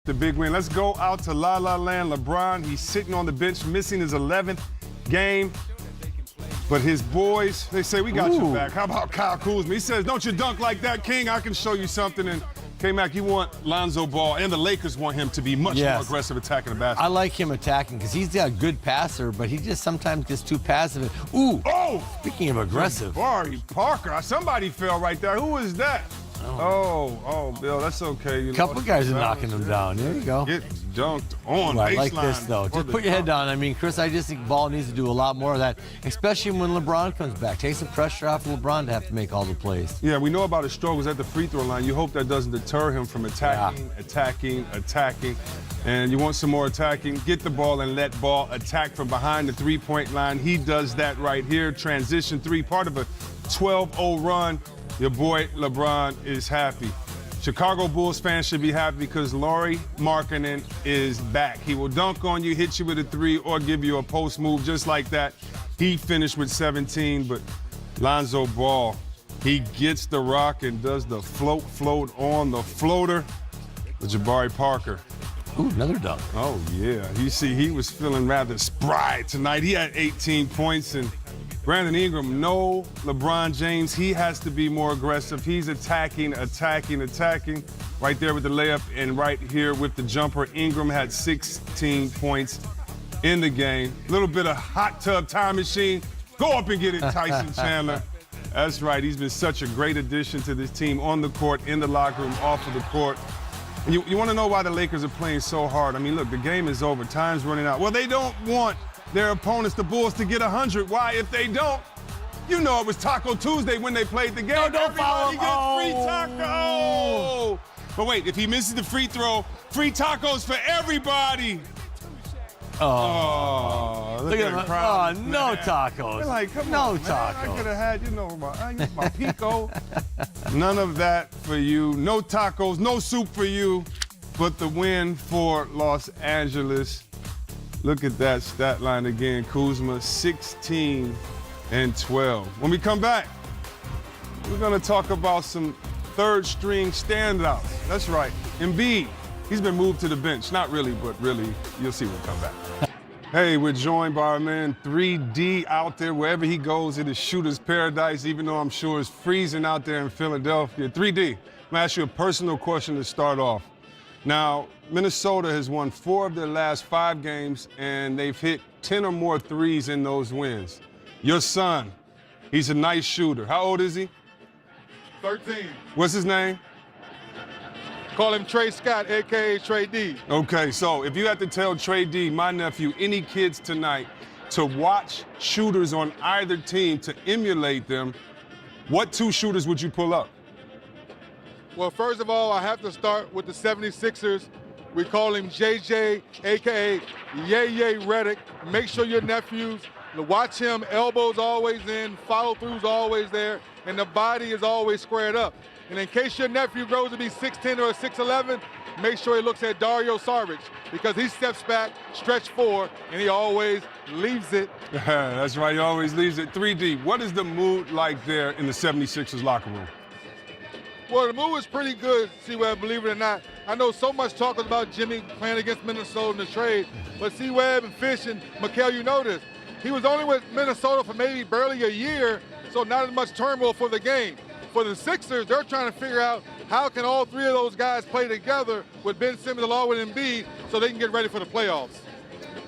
the big win. Let's go out to La La Land. LeBron, he's sitting on the bench, missing his 11th game. But his boys, they say, we got your back. How about Kyle Kuzma? He says, don't you dunk like that, King. I can show you something. And K-Mac, you want Lonzo Ball, and the Lakers want him to be much more aggressive attacking the basket. I like him attacking because he's a good passer, but he just sometimes gets too passive. Ooh! Oh! Speaking of aggressive. Lauri Parker. Somebody fell right there. Who was that? Oh, Bill, that's okay. A couple guys are knocking him down. There you go. Get dunked on. I like this, though. Just put your head down. I mean, Chris, I just think Ball needs to do a lot more of that, especially when LeBron comes back. Take some pressure off of LeBron to have to make all the plays. Yeah, we know about his struggles at the free throw line. You hope that doesn't deter him from attacking. And you want some more attacking. Get the ball and let Ball attack from behind the three-point line. He does that right here. Transition three, part of a 12-0 run. Your boy LeBron is happy. Chicago Bulls fans should be happy because Lauri Markkanen is back. He will dunk on you, hit you with a three, or give you a post move just like that. He finished with 17, but Lonzo Ball, he gets the rock and does the float on the floater with Jabari Parker. Ooh, another dunk. Oh, yeah. You see, he was feeling rather spry tonight. He had 18 points, and Brandon Ingram, no LeBron James. He has to be more aggressive. He's attacking. Right there with the layup and right here with the jumper. Ingram had 16 points in the game. A little bit of hot tub time machine. Go up and get it, Tyson Chandler. That's right. He's been such a great addition to this team on the court, in the locker room, off of the court. And you want to know why the Lakers are playing so hard. I mean, look, the game is over. Time's running out. Well, they don't want their opponents, the Bulls, to get 100. Why? If they don't, you know it was Taco Tuesday when they played the game. No, don't Everybody foul. gets free taco. But wait, if he misses the free throw, free tacos for everybody. Look at him. Oh, no tacos. They're like, come no on, man. tacos. I could have had, my pico. None of that for you. No tacos, no soup for you. But the win for Los Angeles. Look at that stat line again. Kuzma, 16 and 12. When we come back, we're going to talk about some third-string standouts. That's right. Embiid, he's been moved to the bench. Not really, but really, you'll see when we come back. Hey, we're joined by our man 3D out there. Wherever he goes, it is shooter's paradise, even though I'm sure it's freezing out there in Philadelphia. 3D, I'm going to ask you a personal question to start off. Now, Minnesota has won 4 of their last 5 games, and they've hit 10 or more threes in those wins. Your son, he's a nice shooter. How old is he? 13. What's his name? Call him Trey Scott, a.k.a. Trey D. Okay, so if you had to tell Trey D, my nephew, any kids tonight, to watch shooters on either team to emulate them, what 2 shooters would you pull up? Well, first of all, I have to start with the 76ers. We call him JJ, a.k.a. Yay Redick. Make sure your nephews watch him. Elbows always in, follow-throughs always there, and the body is always squared up. And in case your nephew grows to be 6'10 or 6'11, make sure he looks at Dario Saric because he steps back, stretch 4, and he always leaves it. That's right, he always leaves it. 3D, what is the mood like there in the 76ers locker room? Well, the move is pretty good, C-Web, believe it or not. I know so much talk about Jimmy playing against Minnesota in the trade, but C-Web and Fish and Mikal, you know this. He was only with Minnesota for maybe barely a year, so not as much turmoil for the game. For the Sixers, they're trying to figure out how can all 3 of those guys play together with Ben Simmons along with Embiid so they can get ready for the playoffs.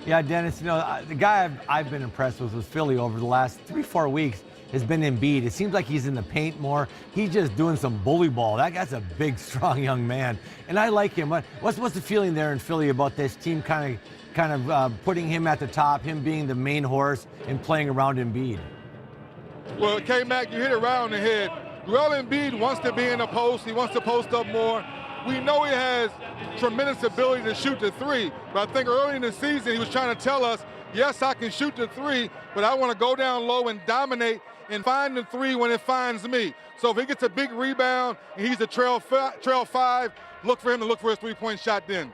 Yeah, Dennis, you know, the guy I've been impressed with Philly over the last 3-4 weeks has been Embiid. It seems like he's in the paint more. He's just doing some bully ball. That guy's a big, strong young man, and I like him. What's the feeling there in Philly about this team kind of putting him at the top, him being the main horse and playing around Embiid? Well, K-Mac, you hit it right on the head. Joel Embiid wants to be in the post. He wants to post up more. We know he has tremendous ability to shoot the 3, but I think early in the season he was trying to tell us, yes, I can shoot the 3, but I want to go down low and dominate and find the 3 when it finds me. So if he gets a big rebound and he's a trail 5, look for him to look for his 3-point shot then.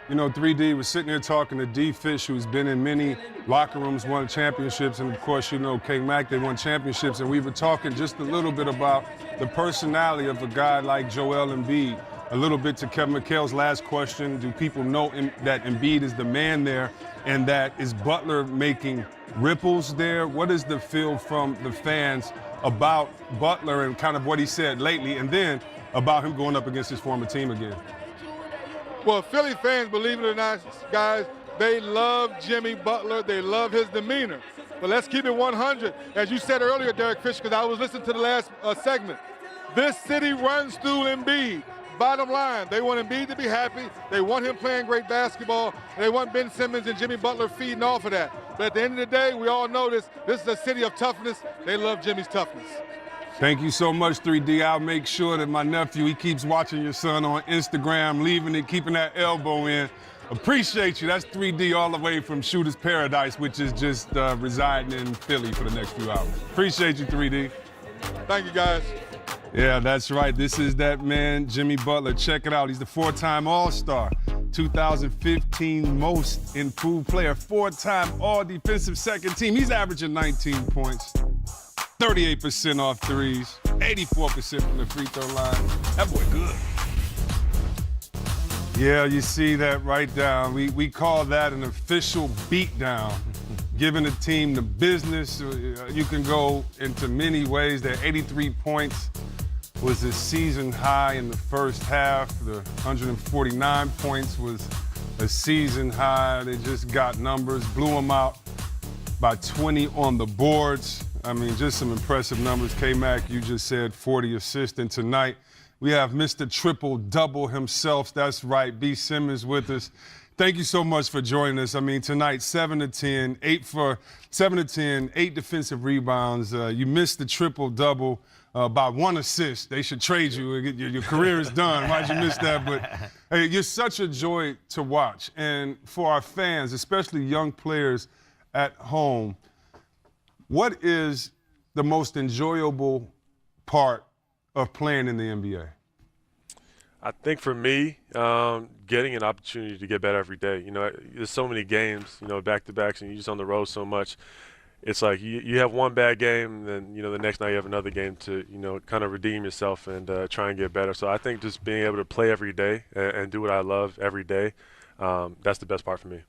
You know, 3D was sitting here talking to D. Fish, who's been in many locker rooms, won championships, and of course, you know, K-Mac, they won championships, and we were talking just a little bit about the personality of a guy like Joel Embiid. a little bit to Kevin McHale's last question. Do people know that Embiid is the man there, and that is Butler making ripples there? What is the feel from the fans about Butler and kind of what he said lately, and then about him going up against his former team again? Well, Philly fans, believe it or not, guys, they love Jimmy Butler. They love his demeanor. But let's keep it 100. As you said earlier, Derek Fisher, because I was listening to the last segment, this city runs through Embiid. Bottom line, they want Embiid to be happy. They want him playing great basketball. And they want Ben Simmons and Jimmy Butler feeding off of that. But at the end of the day, we all know this is a city of toughness. They love Jimmy's toughness. Thank you so much, 3D. I'll make sure that my nephew, he keeps watching your son on Instagram, leaving it, keeping that elbow in. Appreciate you. That's 3D all the way from Shooter's Paradise, which is just residing in Philly for the next few hours. Appreciate you, 3D. Thank you, guys. Yeah, that's right. This is that man, Jimmy Butler. Check it out. He's the four-time All-Star, 2015 most improved player, four-time All-Defensive Second Team. He's averaging 19 points, 38% off threes, 84% from the free throw line. That boy good. Yeah, you see that right down. We call that an official beatdown. Giving the team the business. You can go into many ways. That 83 points was a season high in the first half. The 149 points was a season high. They just got numbers, blew them out by 20 on the boards. I mean, just some impressive numbers. K-Mac, you just said 40 assists. And tonight, we have Mr. Triple-Double himself. That's right, B. Simmons with us. Thank you so much for joining us. I mean, tonight, 7 to 10, 8 defensive rebounds. You missed the triple-double by one assist. They should trade you. Your career is done. Why'd you miss that? But hey, you're such a joy to watch. And for our fans, especially young players at home, what is the most enjoyable part of playing in the NBA? I think for me, getting an opportunity to get better every day. You know, there's so many games, you know, back-to-backs, and you're just on the road so much. It's like you have one bad game, and then, you know, the next night you have another game to, you know, kind of redeem yourself and try and get better. So I think just being able to play every day and do what I love every day, that's the best part for me.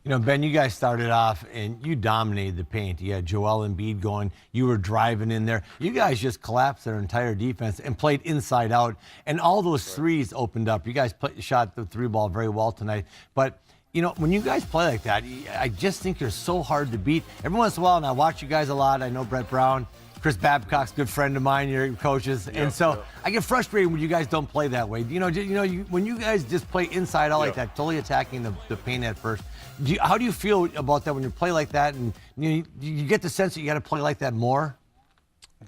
You know, Ben, you guys started off and you dominated the paint. You had Joel Embiid going. You were driving in there. You guys just collapsed their entire defense and played inside out. And all those threes opened up. You guys shot the three ball very well tonight. But, you know, when you guys play like that, I just think you're so hard to beat. Every once in a while, and I watch you guys a lot. I know Brett Brown. Chris Babcock's a good friend of mine, your coaches. And so I get frustrated when you guys don't play that way. When you guys just play inside out like that, totally attacking the paint at first, how do you feel about that when you play like that? And you get the sense that you got to play like that more?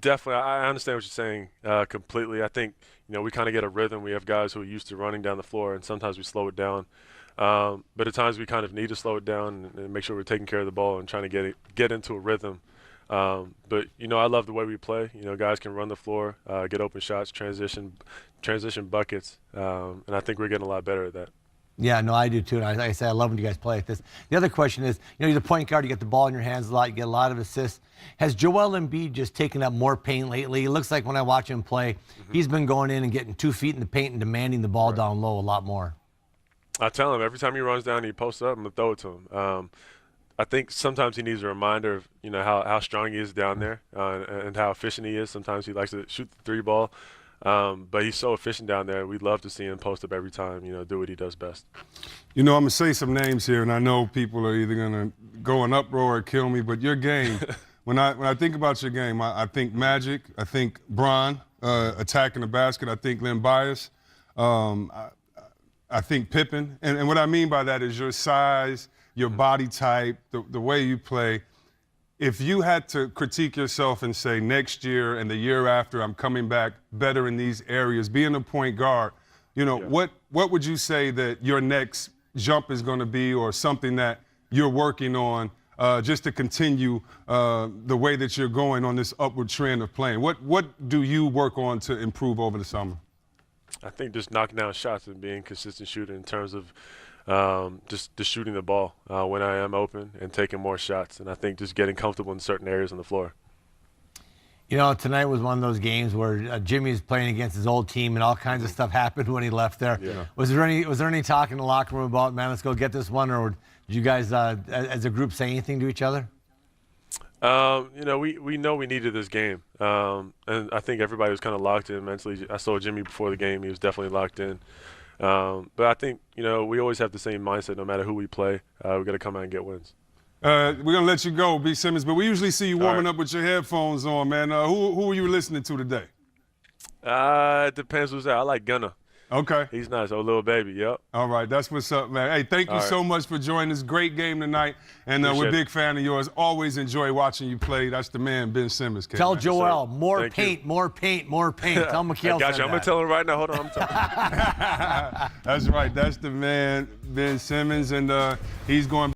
Definitely. I understand what you're saying completely. I think, you know, we kind of get a rhythm. We have guys who are used to running down the floor, and sometimes we slow it down. But at times we kind of need to slow it down and make sure we're taking care of the ball and trying to get into a rhythm. But, you know, I love the way we play. You know, guys can run the floor, get open shots, transition buckets, and I think we're getting a lot better at that. Yeah, no, I do too. And like I say, I love when you guys play like this. The other question is, you know, you're the point guard, you get the ball in your hands a lot, you get a lot of assists. Has Joel Embiid just taken up more paint lately? It looks like when I watch him play, he's been going in and getting 2 feet in the paint and demanding the ball down low a lot more. I tell him every time he runs down and he posts up, I'm going to throw it to him. I think sometimes he needs a reminder of, you know, how strong he is down there and how efficient he is. Sometimes he likes to shoot the three ball. But he's so efficient down there. We'd love to see him post up every time, you know, do what he does best. You know, I'm going to say some names here, and I know people are either going to go in uproar or kill me, but your game, when I think about your game, I think Magic, I think Bron attacking the basket, I think Len Bias, I think Pippen. And what I mean by that is your size, your body type, the way you play. If you had to critique yourself and say next year and the year after I'm coming back better in these areas, being a point guard, you know, what would you say that your next jump is going to be, or something that you're working on just to continue the way that you're going on this upward trend of playing? What do you work on to improve over the summer? I think just knocking down shots and being a consistent shooter in terms of just shooting the ball when I am open and taking more shots. And I think just getting comfortable in certain areas on the floor. You know, tonight was one of those games where Jimmy was playing against his old team, and all kinds of stuff happened when he left there. Yeah. Was there any talk in the locker room about, man, let's go get this one, or did you guys, as a group, say anything to each other? You know, we know we needed this game, and I think everybody was kind of locked in mentally. I saw Jimmy before the game; he was definitely locked in. But I think, you know, we always have the same mindset no matter who we play. We got to come out and get wins. We're gonna let you go, B. Simmons, but we usually see you warming right. up with your headphones on, man. Who were you listening to today? It depends who's there. I like Gunna. Okay. He's nice. Oh, little baby. Yep. All right, that's what's up, man. Hey, thank you All so right. much for joining this great game tonight, and we're a Appreciate big fan of yours. Always enjoy watching you play. That's the man, Ben Simmons. Tell man. Joel, more Thank paint, you. more paint, more paint. Tell McHale I got said you. I'm going that. to tell him right now. Hold on. I'm telling you. That's right. That's the man, Ben Simmons, and he's going